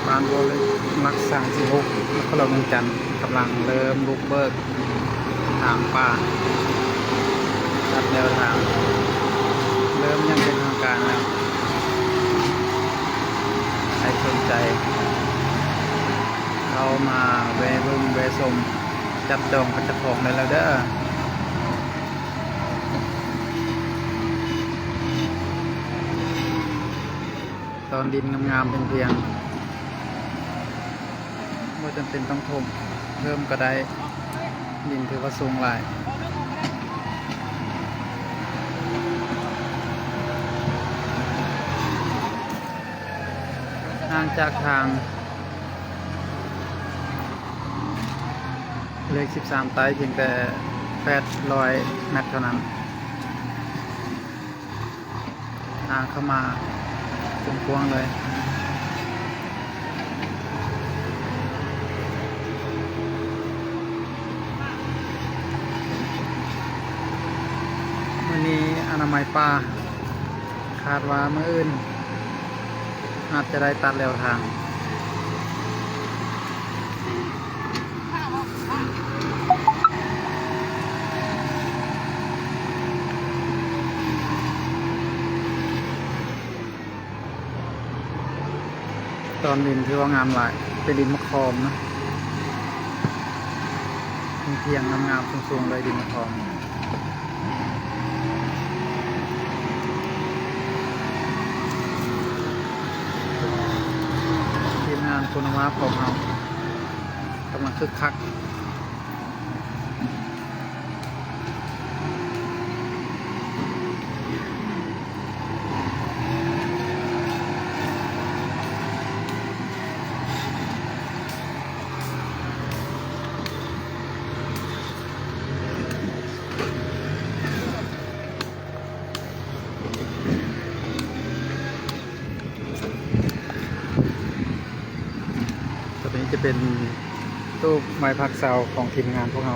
บ้านโบเลยมักสั่งสิ6นครหลวงเวียงจันทร์กำลังเริ่มบุกเบิกทางป่าจัดแนวทางเริ่มยังเป็นทางการแล้วใครสนใจเข้ามาแวะเบิ่งแวะชมจับจองเป็นเจ้าของได้แล้วเด้อตอนดินงามๆเป็นเพียงไม่จำเป็นต้องถมเพิ่มก็ได้ดินถือว่าสูงหลายห่างจากทางเลข13ไตเพียงแต่800 เมตรเท่านั้นทางเข้ามากว้างเลยวันนี้อนามัยป่าคาดว่าเมื่ออื่นอาจจะได้ตัดแล้วทางตอนดินที่ว่างามหลายเป็นดินมะขอมนะเพียงงามๆสูงๆเลยดินมะขอมทีมงานคุณภาพของเรากำลังคึกคักตัวนี้จะเป็นตู้ไม้พักเสาของทีมงานพวกเรา